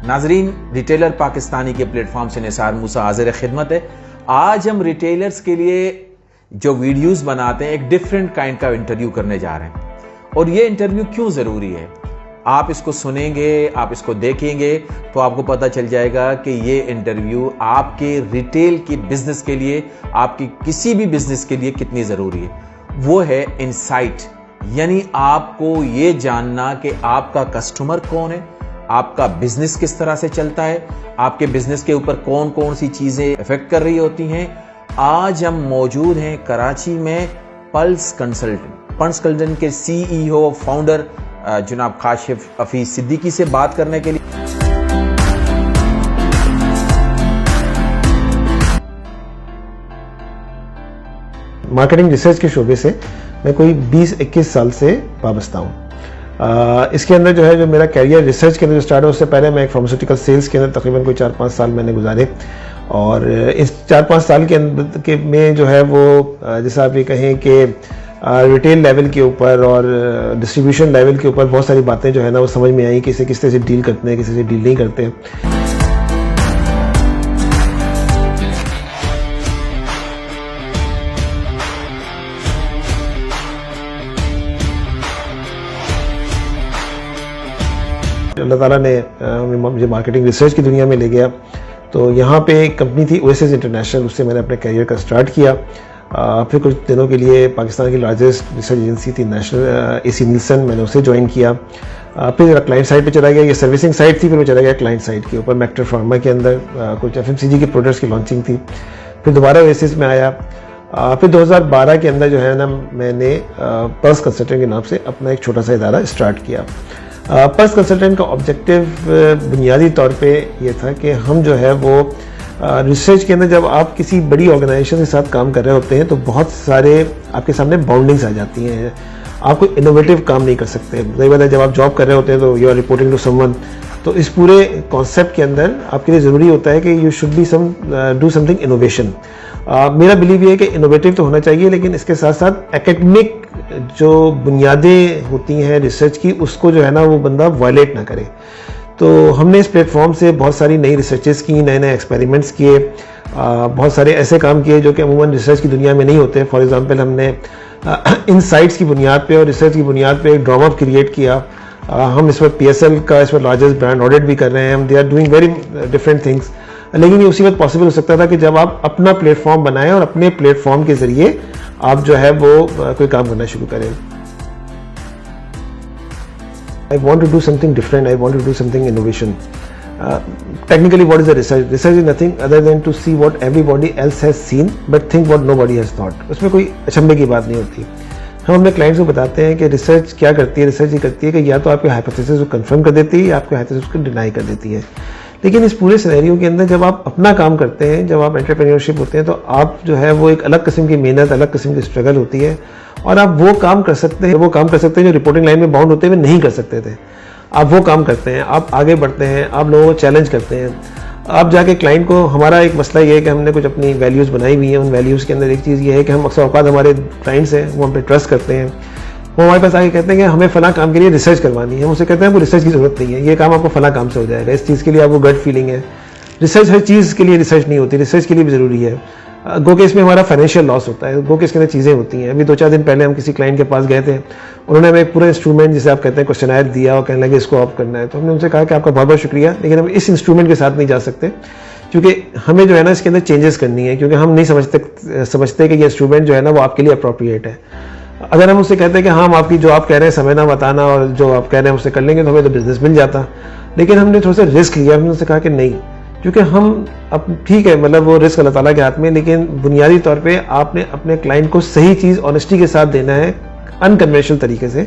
नाजरीन, रिटेलर पाकिस्तानी के प्लेटफॉर्म से निसार मूसा हाजिर खिदमत है। आज हम रिटेलर्स के लिए जो वीडियोस बनाते हैं एक डिफरेंट काइंड का इंटरव्यू करने जा रहे हैं। और ये इंटरव्यू क्यों ज़रूरी है, आप इसको सुनेंगे, आप इसको देखेंगे तो आपको पता चल जाएगा कि ये इंटरव्यू आपके रिटेल की बिजनेस के लिए, आपकी किसी भी बिजनेस के लिए कितनी ज़रूरी है। वो है इनसाइट, यानी आपको ये जानना कि आपका कस्टमर कौन है, आपका बिजनेस किस तरह से चलता है, आपके बिजनेस के ऊपर कौन कौन सी चीजें इफेक्ट कर रही होती हैं। आज हम मौजूद हैं कराची में पल्स कंसल्टेंट के CEO फाउंडर जनाब काशिफ हफीज सिद्दीकी से बात करने के लिए। मार्केटिंग रिसर्च के शोबे से मैं कोई 20-21 साल से वाबस्ता हूँ। इसके अंदर जो है, जो मेरा कैरियर रिसर्च के अंदर जो स्टार्ट है, उससे पहले मैं एक फार्मास्यूटिकल सेल्स के अंदर तकरीबन कोई 4-5 साल मैंने गुजारे। और इस 4-5 साल के अंदर में जो है वो जैसा आप ये कहें कि रिटेल लेवल के ऊपर और डिस्ट्रीब्यूशन लेवल के ऊपर बहुत सारी बातें जो है ना वो समझ में आई कि इसे किस तरह से डील करते हैं, किस तरह से डील नहीं करते हैं। अल्लाह ताला ने मुझे मार्केटिंग रिसर्च की दुनिया में ले गया। तो यहाँ पे एक कंपनी थी ओएसएस इंटरनेशनल, उससे मैंने अपने करियर का स्टार्ट किया। फिर कुछ दिनों के लिए पाकिस्तान की लार्जेस्ट रिसर्च एजेंसी थी नेशनल AC नील्सन, मैंने उसे ज्वाइन किया। फिर जरा क्लाइंट साइड पे चला गया, ये सर्विसिंग साइड थी, फिर मैं चला गया क्लाइंट साइड के ऊपर। मैक्टर फार्मा के अंदर कुछ FMCG के प्रोडक्ट्स की लॉन्चिंग थी। फिर दोबारा ओएसएस में आया। फिर 2012 के अंदर जो है ना मैंने पल्स कंसल्टेंट के नाम से अपना एक छोटा सा इदारा स्टार्ट किया। पल्स कंसल्टेंट का ऑब्जेक्टिव बुनियादी तौर पे ये था कि हम जो है वो रिसर्च के अंदर, जब आप किसी बड़ी ऑर्गेनाइजेशन के साथ काम कर रहे होते हैं तो बहुत सारे आपके सामने बाउंडिंग्स आ जाती हैं, आप कोई इनोवेटिव काम नहीं कर सकते। कई बार जब आप जॉब कर रहे होते हैं तो you are reporting to someone, तो इस पूरे कॉन्सेप्ट के अंदर आपके लिए ज़रूरी होता है कि you should be do something innovation. मेरा बिलीव ये है कि इनोवेटिव तो होना चाहिए, लेकिन इसके साथ साथ एकेडमिक जो बुनियादें होती हैं रिसर्च की, उसको जो है ना वो बंदा वायलेट ना करे। तो हमने इस प्लेटफॉर्म से बहुत सारी नई रिसर्चेस की, नए नए एक्सपेरिमेंट्स किए, बहुत सारे ऐसे काम किए जो कि अमूमन रिसर्च की दुनिया में नहीं होते। फॉर एग्जांपल, हमने इनसाइट्स की बुनियाद पे और रिसर्च की बुनियाद पे एक ड्रामा क्रिएट किया। हम इस वक्त PSL का इस वक्त लार्जेस्ट ब्रांड ऑडिट भी कर रहे हैं। हम they are doing very different things, लेकिन ये उसी वक्त पॉसिबल हो सकता था कि जब आप अपना प्लेटफॉर्म बनाएं और अपने प्लेटफॉर्म के जरिए आप जो है वो कोई काम करना शुरू करें। I want to do something different. I want to do something innovation. Technically, what is the research? Research is nothing other than to see what everybody else has seen, but think what nobody has thought. उसमें कोई अचंभे की बात नहीं होती। हम अपने clients को बताते हैं कि रिसर्च क्या करती है। रिसर्च ये करती है कि या तो आपके हाइपोथेसिस को कंफर्म कर देती है या आपके हाइपोथेसिस को डिनाई कर देती है। लेकिन इस पूरे सिनेरियो के अंदर जब आप अपना काम करते हैं, जब आप एंटरप्रेन्योरशिप होते हैं, तो आप जो है वो एक अलग किस्म की मेहनत, अलग किस्म की स्ट्रगल होती है, और आप वो काम कर सकते हैं जो रिपोर्टिंग लाइन में बाउंड होते हुए नहीं कर सकते थे। आप वो काम करते हैं, आप आगे बढ़ते हैं, आप लोगों को चैलेंज करते हैं। आप जाके क्लाइंट को, हमारा एक मसला ये है कि हमने कुछ अपनी वैल्यूज़ बनाई हुई हैं। उन वैल्यूज़ के अंदर एक चीज़ ये है कि हम अक्सर औकात हमारे क्लाइंट्स हैं वो हम पे ट्रस्ट करते हैं। वो हमारे पास आके कहते हैं कि हमें फला काम के लिए रिसर्च करवानी है। हम उसे कहते हैं वो रिसर्च की जरूरत नहीं है, ये काम आपको फला काम से हो जाएगा, इस चीज़ के लिए आपको गट फीलिंग है। रिसर्च हर चीज़ के लिए रिसर्च नहीं होती, रिसर्च के लिए भी ज़रूरी है। गो के इसमें हमारा फाइनेंशियल लॉस होता है। गो के इसके अंदर चीज़ें होती हैं। अभी 2-4 दिन पहले हम किसी क्लाइंट के पास गए थे, उन्होंने हमें एक पूरा इंस्ट्रूमेंट, जिसे आप कहते हैं क्वेश्चनायर, दिया और कहने लगे इसको ऑफ करना है। तो हमने उनसे कहा कि आपका बहुत बहुत शुक्रिया, लेकिन हम इस इंस्ट्रूमेंट के साथ नहीं जा सकते, क्योंकि हमें जो है ना इसके अंदर चेंजेस करनी है, क्योंकि हम नहीं समझते कि ये इंस्ट्रूमेंट जो है ना वो आपके लिए अप्रोप्रिएट है। अगर हम उससे कहते हैं कि हाँ, हम आपकी जो आप कह रहे हैं समझना बताना और जो आप कह रहे हैं उससे कर लेंगे, तो हमें तो बिजनेस मिल जाता। लेकिन हमने थोड़ा सा रिस्क लिया। हमने उनसे कहा कि नहीं, क्योंकि हम अब ठीक है, मतलब वो रिस्क अल्लाह ताला के हाथ में, लेकिन बुनियादी तौर पे आपने अपने क्लाइंट को सही चीज़ ऑनेस्टी के साथ देना है, अनकन्वेंशनल तरीके से।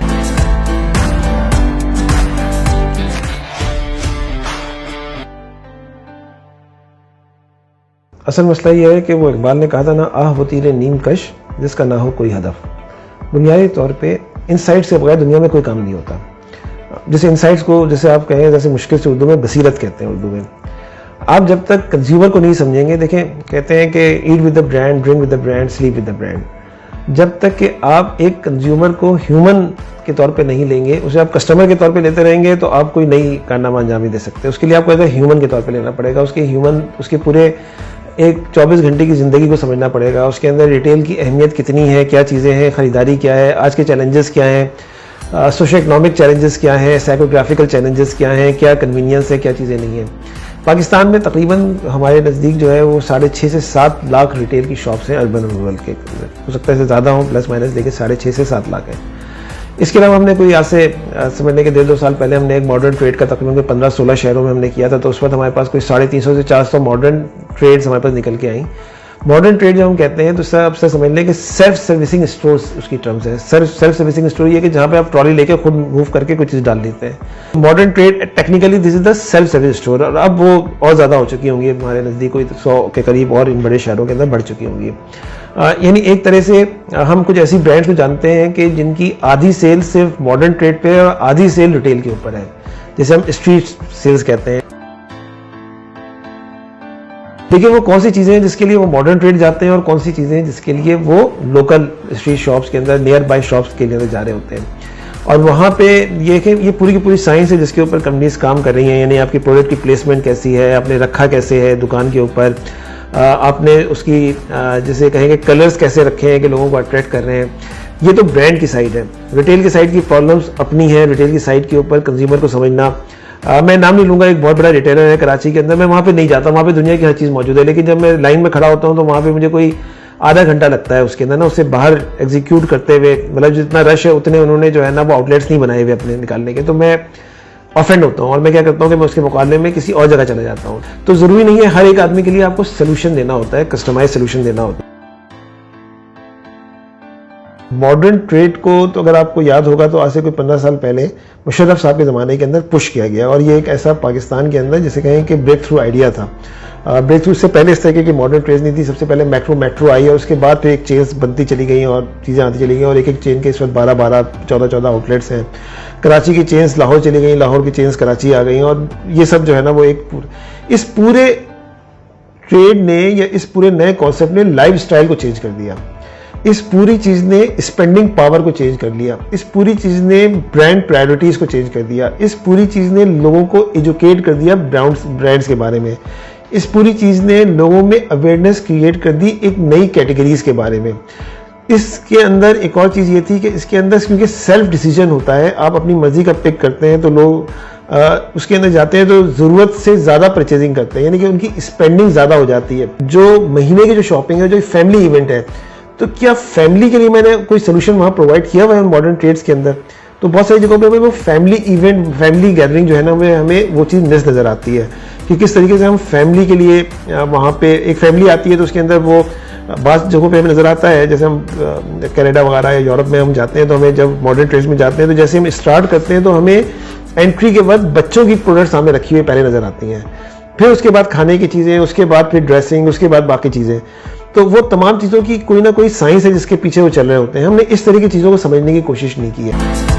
असल मसला ये है कि वो इकबाल ने कहा था ना, आह वो तीरे नीम कश जिसका ना हो कोई हदफ। बुनियादी तौर पे इनसाइट्स के बगैर दुनिया में कोई काम नहीं होता। जैसे इनसाइट्स को, जैसे आप कहें, जैसे मुश्किल से उर्दू में बसीरत कहते हैं। उर्दू में आप जब तक कंज्यूमर को नहीं समझेंगे, देखें कहते हैं कि eat with the brand, drink with the brand, sleep with the brand. जब तक कि आप एक कंज्यूमर को ह्यूमन के तौर पे नहीं लेंगे, उसे आप कस्टमर के तौर पे लेते रहेंगे, तो आप कोई नई कारनामा अंजाम नहीं दे सकते। उसके लिए आपको अगर ह्यूमन के तौर पे लेना पड़ेगा, उसके पूरे एक 24 घंटे की ज़िंदगी को समझना पड़ेगा, उसके अंदर रिटेल की अहमियत कितनी है, क्या चीज़ें हैं, ख़रीदारी क्या है, आज के चैलेंजेस क्या हैं, सोशो इकनॉमिक चैलेंजेस क्या हैं, साइकोग्राफिकल चैलेंजेस क्या हैं, क्या कन्वीनियंस है, क्या चीज़ें नहीं हैं। पाकिस्तान में तकरीबन हमारे नज़दीक जो है वो 6.5 से 7 लाख रिटेल की शॉप्स हैं अर्बन और रूरल के अंदर। हो सकता है इससे ज़्यादा हो, प्लस माइनस, देखिए 6.5 से 7 लाख है। इसके अलावा हमने कोई आज से समझने के 1.5-2 साल पहले हमने एक मॉडर्न ट्रेड का तकरीबन 15-16 शहरों में हमने किया था, तो उस वक्त हमारे पास कोई 350 से 400 मॉडर्न ट्रेड्स हमारे पास निकल के आई। मॉडर्न ट्रेड जब हम कहते हैं तो सब से समझ लें कि सेल्फ सर्विसिंग स्टोर्स उसकी टर्म्स है। सेल्फ सर्विसिंग स्टोर ये कि जहाँ पे आप ट्रॉली लेके खुद मूव करके कुछ चीज़ डाल लेते हैं। Modern trade technically this is the self service store, और अब वो और ज़्यादा हो चुकी होंगी, हमारे नज़दीक कोई 100 के करीब और इन बड़े शहरों के अंदर बढ़ चुकी होंगी। यानी एक तरह से हम कुछ ऐसी ब्रांड्स को जानते हैं कि जिनकी आधी सेल सिर्फ मॉडर्न ट्रेड पे और आधी सेल रिटेल के ऊपर है, जैसे हम स्ट्रीट सेल्स कहते हैं। देखिए वो कौन सी चीज़ें हैं जिसके लिए वो मॉडर्न ट्रेड जाते हैं और कौन सी चीज़ें हैं जिसके लिए वो लोकल स्ट्रीट शॉप्स के अंदर, नियर बाय शॉप्स के लिए जा रहे होते हैं। और वहाँ पे ये पूरी की पूरी साइंस है जिसके ऊपर कंपनीज काम कर रही हैं। यानी आपकी प्रोडक्ट की प्लेसमेंट कैसी है, आपने रखा कैसे है दुकान के ऊपर, आपने उसकी जैसे कहेंगे कलर्स कैसे रखे हैं कि लोगों को अट्रैक्ट कर रहे हैं। ये तो ब्रांड की साइड है। रिटेल की साइड की प्रॉब्लम्स अपनी है, रिटेल की साइड के ऊपर कंज्यूमर को समझना। मैं नाम नहीं लूंगा, एक बहुत बड़ा रिटेलर है कराची के अंदर, मैं वहाँ पे नहीं जाता, वहाँ पे दुनिया की हर चीज़ मौजूद है, लेकिन जब मैं लाइन में खड़ा होता हूँ तो वहाँ पे मुझे कोई आधा घंटा लगता है उसके अंदर ना उससे बाहर एग्जीक्यूट करते हुए, मतलब जितना रश है उतने उन्होंने जो है ना वो आउटलेट्स नहीं बनाए हुए अपने निकालने के, तो मैं ऑफेंड होता हूँ और मैं क्या करता हूँ कि मैं उसके मुकाबले में किसी और जगह चला जाता हूँ। तो ज़रूरी नहीं है हर एक आदमी के लिए आपको सोल्यूशन देना होता है, कस्टमाइज सोल्यूशन देना होता है। मॉडर्न ट्रेड को तो अगर आपको याद होगा तो आज से कोई 15 साल पहले मुशर्रफ साहब के ज़माने के अंदर पुश किया गया, और ये एक ऐसा पाकिस्तान के अंदर जिसे कहें कि ब्रेक थ्रू आइडिया था। ब्रेक थ्रू से पहले इस तरह की मॉडर्न ट्रेड नहीं थी। सबसे पहले मेट्रो आई और उसके बाद फिर एक चेन्स बनती चली गई और चीज़ें आती चली गई, और एक चेन के इस वक्त 12-12, 14-14 आउटलेट्स हैं। कराची की चेन्स लाहौर चली गई, लाहौर की चेन्स कराची आ गई, और ये सब जो है ना वो इस पूरे ट्रेड ने या इस पूरे नए कॉन्सेप्ट ने लाइफ स्टाइल को चेंज कर दिया। इस पूरी चीज़ ने स्पेंडिंग पावर को चेंज कर लिया। इस पूरी चीज़ ने ब्रांड प्रायोरिटीज को चेंज कर दिया। इस पूरी चीज़ ने लोगों को एजुकेट कर दिया ब्रांड्स के बारे में। इस पूरी चीज़ ने लोगों में अवेयरनेस क्रिएट कर दी एक नई कैटेगरीज के बारे में। इसके अंदर एक और चीज़ ये थी कि इसके अंदर क्योंकि सेल्फ डिसीजन होता है, आप अपनी मर्जी का पिक करते हैं, तो लोग उसके अंदर जाते हैं तो ज़रूरत से ज़्यादा परचेजिंग करते हैं, यानी कि उनकी स्पेंडिंग ज़्यादा हो जाती है। जो महीने की जो शॉपिंग है, जो फैमिली इवेंट है, तो क्या फैमिली के लिए मैंने कोई सोल्यूशन वहाँ प्रोवाइड किया हुआ है मॉडर्न ट्रेड्स के अंदर? तो बहुत सारी जगहों पे वो फैमिली इवेंट, फैमिली गैदरिंग जो है ना, हमें वो चीज़ मिस नज़र आती है कि किस तरीके से हम फैमिली के लिए वहाँ पे एक फैमिली आती है तो उसके अंदर वो बात जगहों पे हमें नज़र आता है। जैसे हम कनाडा वगैरह या यूरोप में हम जाते हैं तो हमें जब मॉडर्न ट्रेड्स में जाते हैं तो जैसे हम स्टार्ट करते हैं तो हमें एंट्री के बाद बच्चों की प्रोडक्ट्स हमें रखी हुई पहले नज़र आती हैं, फिर उसके बाद खाने की चीज़ें, उसके बाद फिर ड्रेसिंग, उसके बाद बाकी चीज़ें। तो वो तमाम चीज़ों की कोई ना कोई साइंस है जिसके पीछे वो चल रहे होते हैं। हमने इस तरह की चीज़ों को समझने की कोशिश नहीं की है।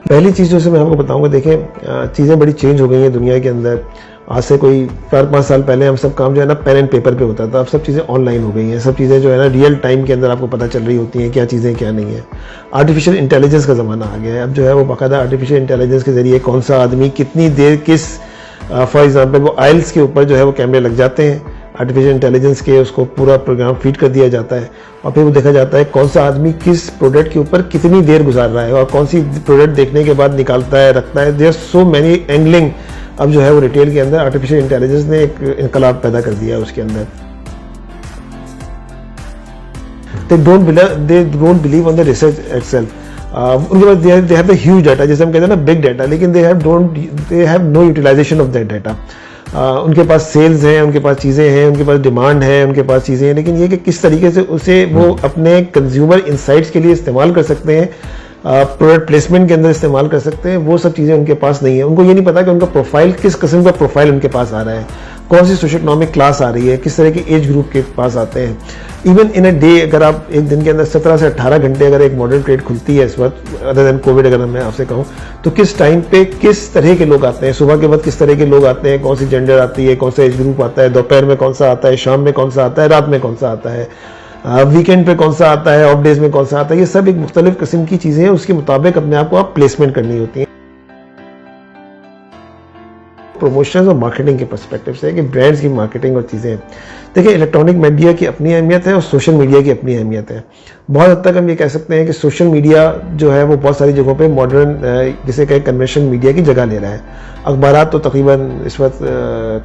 पहली चीज़ जो मैं आपको बताऊंगा, देखें चीज़ें बड़ी चेंज हो गई हैं दुनिया के अंदर। आज से कोई 4-5 साल पहले हम सब काम जो है ना पेन एंड पेपर पे होता था, अब सब चीज़ें ऑनलाइन हो गई हैं। सब चीज़ें जो है ना रियल टाइम के अंदर आपको पता चल रही होती हैं क्या चीज़ें क्या नहीं है। आर्टिफिशियल इंटेलिजेंस का ज़माना आ गया है। अब जो है वो बाकायदा आर्टिफिशियल इंटेलिजेंस के ज़रिए कौन सा आदमी कितनी देर किस, फॉर एग्जाम्पल वो आइल्स के ऊपर जो है वो कैमरे लग जाते हैं, आर्टिफिशियल इंटेलिजेंस के उसको पूरा प्रोग्राम फीड कर दिया जाता है और फिर वो देखा जाता है कौन सा आदमी किस प्रोडक्ट के ऊपर कितनी देर गुजार रहा है और कौन सी प्रोडक्ट देखने के बाद निकालता है, रखता है। There so many angling. अब जो है वो रिटेल के अंदर आर्टिफिशियल इंटेलिजेंस ने एक इनकलाब पैदा कर दिया है उसके अंदर। They don't believe on the research itself. उनके पास they have the huge data, जैसे हम कहते हैं ना बिग डाटा, लेकिन they have no utilization of that data. उनके पास सेल्स हैं, उनके पास चीज़ें हैं, उनके पास डिमांड है, उनके पास चीज़ें हैं, लेकिन ये कि किस तरीके से उसे वो अपने कंज्यूमर इंसाइट्स के लिए इस्तेमाल कर सकते हैं, प्रोडक्ट प्लेसमेंट के अंदर इस्तेमाल कर सकते हैं, वो सब चीज़ें उनके पास नहीं है। उनको ये नहीं पता कि उनका प्रोफाइल किस किस्म का प्रोफाइल उनके पास आ रहा है, कौन सी सोशो इकोनॉमिक क्लास आ रही है, किस तरह के एज ग्रुप के पास आते हैं। इवन इन अ डे अगर आप एक दिन के अंदर 17 से 18 घंटे अगर एक मॉडर्न ट्रेड खुलती है इस वक्त, अदर देन कोविड अगर मैं आपसे कहूँ, तो किस टाइम पे किस तरह के लोग आते हैं, सुबह के वक्त किस तरह के लोग आते हैं, कौन सी जेंडर आती है, कौन सा एज ग्रुप आता है, दोपहर में कौन सा आता है, शाम में कौन सा आता है, रात में कौन सा आता है, वीकेंड पे कौन सा आता है, ऑफ डेज में कौन सा आता है, ये सब एक मुख्तलिफ किस्म की चीज़ें हैं, उसके मुताबिक अपने आप को आप प्लेसमेंट करनी होती है। प्रमोशन और मार्केटिंग के पर्सपेक्टिव से कि ब्रांड्स की मार्केटिंग और चीज़ें, देखिए इलेक्ट्रॉनिक मीडिया की अपनी अहमियत है और सोशल मीडिया की अपनी अहमियत है। बहुत हद तक हम ये कह सकते हैं कि सोशल मीडिया जो है वो बहुत सारी जगहों पे मॉडर्न जिसे कहें कन्वेंशनल मीडिया की जगह ले रहा है। अखबार तो तकरीबन इस वक्त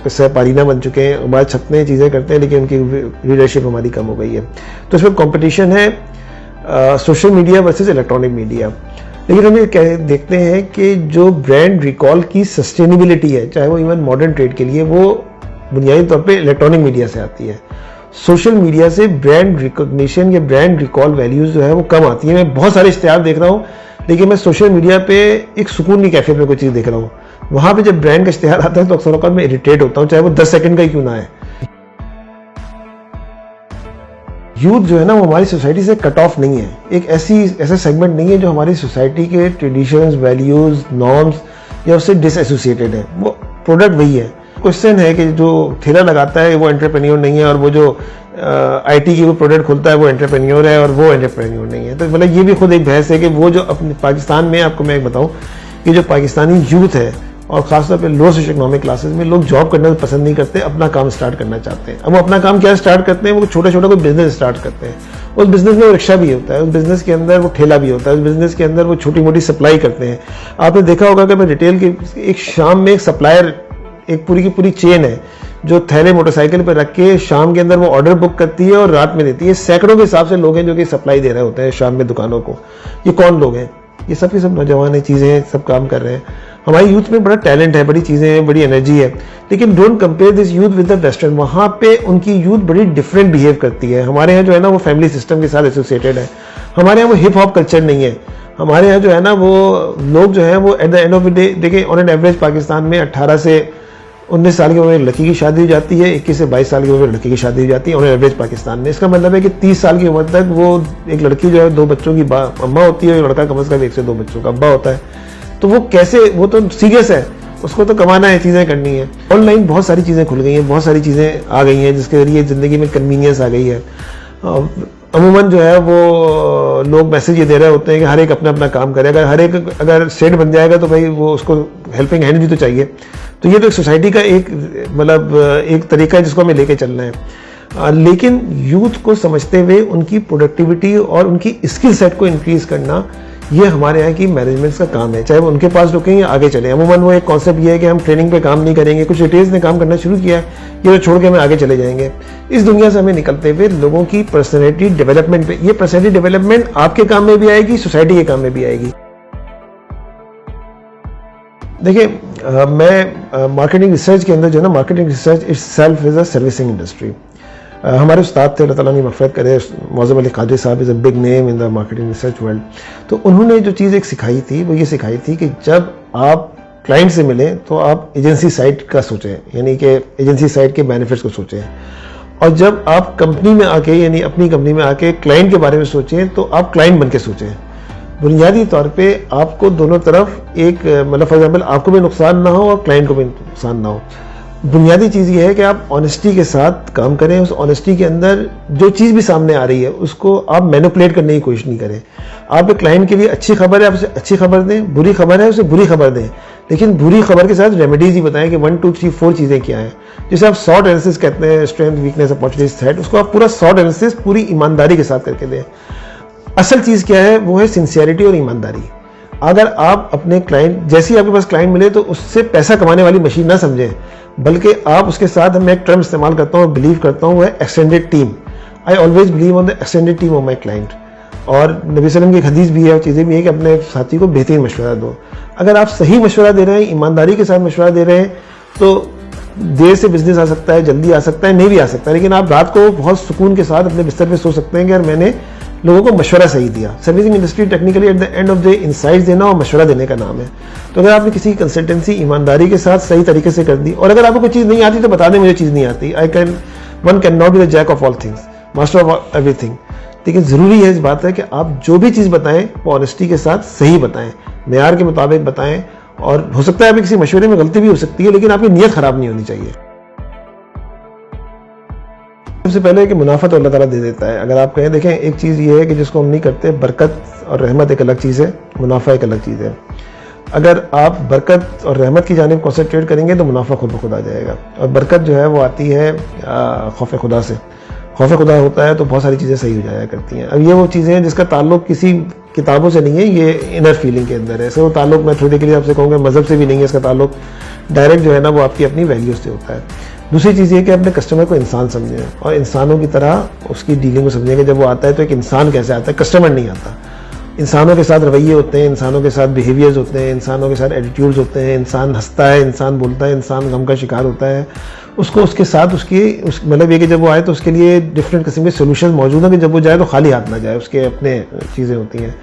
किस्सा पारीना बन चुके हैं, अखबार छपते हैं, चीज़ें करते हैं, लेकिन उनकी रीडरशिप हमारी कम हो गई है। तो इसमें कॉम्पिटिशन है social media versus electronic media. लेकिन हम ये देखते हैं कि जो ब्रांड रिकॉल की सस्टेनेबिलिटी है, चाहे वो इवन मॉडर्न ट्रेड के लिए, वो बुनियादी तौर पे इलेक्ट्रॉनिक मीडिया से आती है। सोशल मीडिया से ब्रांड रिकॉग्निशन या ब्रांड रिकॉल वैल्यूज जो है वो कम आती है। मैं बहुत सारे इश्तिहार देख रहा हूँ, लेकिन मैं सोशल मीडिया पे एक सुकून की कैफियत में कोई चीज़ देख रहा हूँ, वहाँ पे जब ब्रांड का इश्तिहार आता है तो अक्सर औक़ात मैं इरिटेट होता हूँ, चाहे वो 10 सेकंड का ही क्यों ना है। यूथ जो है ना वो हमारी सोसाइटी से कट ऑफ नहीं है, एक ऐसा सेगमेंट नहीं है जो हमारी सोसाइटी के ट्रेडिशंस, वैल्यूज, नॉर्म्स या उससे डिसएसोसिएटेड है। वो प्रोडक्ट वही है। क्वेश्चन है कि जो ठेला लगाता है वो एंटरप्रेन्योर नहीं है, और वो जो आईटी की वो प्रोडक्ट खोलता है वो एंटरप्रेन्योर है, और वो एंटरप्रेन्योर नहीं है। तो मतलब ये भी खुद एक बहस है कि वो जो अपने पाकिस्तान में, आपको मैं एक बताऊं कि जो पाकिस्तानी यूथ है और खासतौर पे लो सोशो इकोनॉमिक क्लासेस में, लोग जॉब करना पसंद नहीं करते, अपना काम स्टार्ट करना चाहते हैं। अब वो अपना काम क्या स्टार्ट करते हैं, वो छोटा छोटा कोई बिजनेस स्टार्ट करते हैं। उस बिजनेस में वो रिक्शा भी होता है, उस बिजनेस के अंदर वो ठेला भी होता है, उस बिजनेस के अंदर वो छोटी मोटी सप्लाई करते हैं। आपने देखा होगा कि मैं रिटेल की एक शाम में एक सप्लायर, एक पूरी की पूरी चेन है जो थैले मोटरसाइकिल पर रख के शाम के अंदर वो ऑर्डर बुक करती है और रात में देती है। सैकड़ों के हिसाब से लोग हैं जो कि सप्लाई दे रहे होते हैं शाम में दुकानों को। ये कौन लोग हैं? ये सब के सब नौजवान हैं, चीज़ें हैं, सब काम कर रहे हैं। हमारी यूथ में बड़ा टैलेंट है, बड़ी चीज़ें हैं, बड़ी एनर्जी है, लेकिन don't compare this youth with the western. वहाँ पे उनकी यूथ बड़ी डिफरेंट बिहेव करती है। हमारे यहाँ जो है ना वो फैमिली सिस्टम के साथ एसोसिएटेड है। हमारे यहाँ वो हिप हॉप कल्चर नहीं है। हमारे यहाँ जो है ना वो लोग जो है वो at the end of the day, देखिए ऑन एन एवरेज पाकिस्तान में 18 से 19 साल की उम्र में लड़की की शादी हो जाती है, 21 से 22 साल की उम्र में लड़की की शादी हो जाती है ऑन एन एवरेज पाकिस्तान में। इसका मतलब है कि 30 साल की उम्र तक वो एक लड़की जो है 2 बच्चों की अम्मा होती है, और लड़का कम से कम 1 से 2 बच्चों का अब्बा होता है। तो वो कैसे, वो तो सीरियस है, उसको तो कमाना है, चीज़ें करनी है। ऑनलाइन बहुत सारी चीज़ें खुल गई हैं, बहुत सारी चीज़ें आ गई हैं जिसके जरिए ज़िंदगी में कन्वीनियंस आ गई है। अमूमन जो है वो लोग मैसेज ये दे रहे होते हैं कि हर एक अपना अपना काम करे। हर एक अगर स्टेट बन जाएगा तो भाई वो उसको हेल्पिंग हैंड भी तो चाहिए। तो ये तो एक सोसाइटी का एक मतलब एक तरीका है जिसको हमें लेके चलना है। लेकिन यूथ को समझते हुए उनकी प्रोडक्टिविटी और उनकी स्किल सेट को इंक्रीज करना, ये हमारे यहाँ की मैनेजमेंट्स का काम है, चाहे वो उनके पास रुकें या आगे चले। अमूमन वो एक कॉन्सेप्ट ये है कि हम ट्रेनिंग पे काम नहीं करेंगे। कुछ रिटेल्स ने काम करना शुरू किया है, ये तो छोड़ के हमें आगे चले जाएंगे। इस दुनिया से हमें निकलते हुए लोगों की पर्सनैलिटी डेवलपमेंट पे, ये पर्सनैलिटी डेवलपमेंट आपके काम में भी आएगी, सोसाइटी के काम में भी आएगी। देखिए मैं मार्केटिंग रिसर्च के अंदर जो है ना, marketing research itself is a servicing industry. हमारे उस्ताद थे, अल्लाह ताला ने मग़फ़िरत करे, मौज़म अली कादरी साहब is a big name in the marketing research world. तो उन्होंने जो चीज़ एक सिखाई थी वो ये सिखाई थी कि जब आप क्लाइंट से मिलें तो आप एजेंसी साइड का सोचें, यानी कि एजेंसी साइड के बेनिफिट्स को सोचें। और जब आप कंपनी में आके, यानी अपनी कंपनी में आके क्लाइंट के बारे में सोचें तो आप क्लाइंट बन के सोचें। बुनियादी तौर पे आपको दोनों तरफ एक मतलब फॉर एग्जाम्पल आपको भी नुकसान ना हो और क्लाइंट को भी नुकसान ना हो। बुनियादी चीज़ ये है कि आप ऑनेस्टी के साथ काम करें। उस ऑनेस्टी के अंदर जो चीज़ भी सामने आ रही है उसको आप मैनिपुलेट करने की कोशिश नहीं करें। आप एक क्लाइंट के लिए अच्छी खबर है, आप उसे अच्छी खबर दें, बुरी खबर है उसे बुरी खबर दें, लेकिन बुरी खबर के साथ रेमेडीज ही बताएं कि 1 2 3 4 चीज़ें क्या हैं। जैसे आप शॉर्ट एनालिसिस कहते हैं, स्ट्रेंथ, वीकनेस, अपॉर्चुनिटीज, थ्रेट, उसको आप पूरा शॉर्ट एनालिसिस पूरी ईमानदारी के साथ करके दें। असल चीज़ क्या है, वो है सिंसियरिटी और ईमानदारी। अगर आप अपने क्लाइंट, जैसे ही आपके पास क्लाइंट मिले तो उससे पैसा कमाने वाली मशीन ना समझें, बल्कि आप उसके साथ, मैं एक टर्म इस्तेमाल करता हूँ, बिलीव करता हूँ, वो है extended team. I always believe on the extended team of my client. और नबी सल्लम की एक हदीस भी है और चीज़ें भी है कि अपने साथी को बेहतरीन मशवरा दो। अगर आप सही मशवरा दे रहे हैं, ईमानदारी के साथ मशवरा दे रहे हैं, तो देर से बिजनेस आ सकता है, जल्दी आ सकता है, नहीं भी आ सकता है, लेकिन आप रात को बहुत सुकून के साथ अपने बिस्तर पे सो सकते हैं कि यार मैंने लोगों को मशवरा सही दिया। Servicing industry technically at the end of the insights देना और मशवरा देने का नाम है। तो अगर आपने किसी कंसल्टेंसी ईमानदारी के साथ सही तरीके से कर दी, और अगर आपको कोई चीज़ नहीं आती तो बता दें मुझे चीज़ नहीं आती। One can not be the jack of all things. Master of everything. लेकिन ज़रूरी है इस बात है कि आप जो भी चीज़ बताएं वो ऑनेस्टी के साथ सही बताएं, मेयार के मुताबिक बताएं, और हो सकता है अभी किसी मशवरे में गलती भी हो सकती है, लेकिन आपकी नीयत ख़राब नहीं होनी चाहिए। सबसे पहले कि मुनाफा तो अल्लाह ताला दे देता है। अगर आप कहें, देखें एक चीज़ ये है कि जिसको हम नहीं करते, बरकत और रहमत एक अलग चीज़ है, मुनाफा एक अलग चीज़ है। अगर आप बरकत और रहमत की जानिब कॉन्सेंट्रेट करेंगे तो मुनाफा खुद ब खुद आ जाएगा। और बरकत जो है वो आती है खौफ खुदा से। खौफ खुदा होता है तो बहुत सारी चीज़ें सही हो जाया करती हैं। अब ये वो चीज़ें हैं जिसका ताल्लुक किसी किताबों से नहीं है, ये इनर फीलिंग के अंदर है। वो ताल्लुक मैं थोड़ी देर के लिए आपसे कहूँगा मज़हब से भी नहीं है, इसका ताल्लुक डायरेक्ट जो है ना वो आपकी अपनी वैल्यूज से होता है। दूसरी चीज़ ये कि अपने कस्टमर को इंसान समझें और इंसानों की तरह उसकी डीलिंग को समझें कि जब वो आता है तो एक इंसान कैसे आता है, कस्टमर नहीं आता। इंसानों के साथ रवैये होते हैं, इंसानों के साथ बिहेवियर्स होते हैं, इंसानों के साथ एटीट्यूड्स होते हैं। इंसान हंसता है, इंसान बोलता है, इंसान गम का शिकार होता है। उसको उसके साथ मतलब ये कि जब वो आए तो उसके लिए डिफरेंट किस्म के सोल्यूशन मौजूद हैं कि जब वो जाए तो खाली हाथ ना जाए, उसके अपने चीज़ें होती हैं।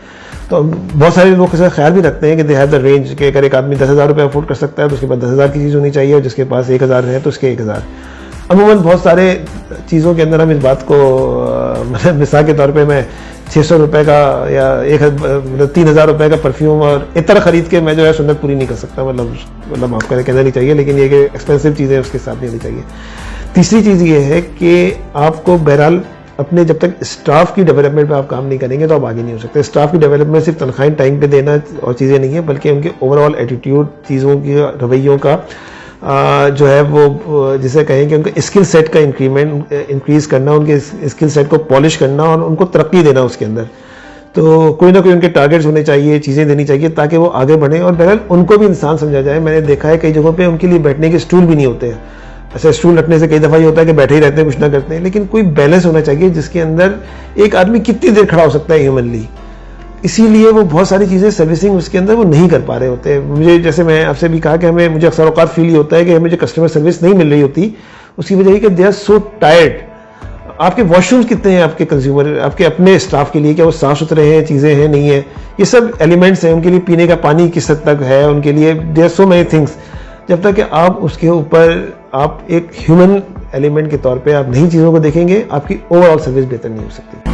तो बहुत सारे लोग ऐसा ख्याल भी रखते हैं कि दे हैव द रेंज कि अगर एक आदमी 10,000 रुपये अफोर्ड कर सकता है तो उसके पास 10,000 की चीज़ होनी चाहिए, और जिसके पास 1,000 है तो उसके 1,000। अमूमन बहुत सारे चीज़ों के अंदर हम इस बात को मतलब मिसाल के तौर पे मैं 600 रुपये का या 3,000 रुपये का परफ्यूम और इतर ख़रीद के मैं जो है सुन्नत पूरी नहीं कर सकता। मतलब माफ़ करें, कहना नहीं चाहिए, लेकिन ये कि एक्सपेंसिव चीज़ें उसके साथ नहीं होनी चाहिए। तीसरी चीज़ ये है कि आपको बहरहाल अपने जब तक स्टाफ की डेवलपमेंट पे आप काम नहीं करेंगे तो आप आगे नहीं हो सकते। स्टाफ की डेवलपमेंट सिर्फ तनख्वाहें टाइम पे देना और चीज़ें नहीं है, बल्कि उनके ओवरऑल एटीट्यूड, चीज़ों की रवैयों का जो है वो जिसे कहें कि उनके स्किल सेट का इंक्रीज़ करना, उनके स्किल सेट को पॉलिश करना और उनको तरक्की देना उसके अंदर। तो कोई ना कोई उनके टारगेट्स होने चाहिए, चीज़ें देनी चाहिए ताकि वो आगे बढ़ें और बहरहाल उनको भी इंसान समझा जाए। मैंने देखा है कई जगहों पे उनके लिए बैठने के स्टूल भी नहीं होते हैं। ऐसे स्टूल रखने से कई दफ़ा ये होता है कि बैठे ही रहते हैं, कुछ ना करते हैं, लेकिन कोई बैलेंस होना चाहिए जिसके अंदर एक आदमी कितनी देर खड़ा हो सकता है ह्यूमनली। इसीलिए वो बहुत सारी चीज़ें सर्विसिंग उसके अंदर वो नहीं कर पा रहे होते। मुझे, जैसे मैं आपसे भी कहा कि मुझे अक्सर औकात फील ही होता है कि हमें जो कस्टमर सर्विस नहीं मिल रही होती, उसकी वजह है कि दे आर सो टायर्ड। आपके वॉशरूम्स कितने हैं आपके कंज्यूमर, आपके अपने स्टाफ के लिए, क्या वो साफ़ सुथरे हैं, चीज़ें हैं, नहीं है, ये सब एलिमेंट्स हैं। उनके लिए पीने का पानी किस हद तक है, उनके लिए देयर सो मेनी थिंग्स। जब तक कि आप उसके ऊपर आप एक ह्यूमन एलिमेंट के तौर पे आप नई चीज़ों को देखेंगे, आपकी ओवरऑल सर्विस बेहतर नहीं हो सकती।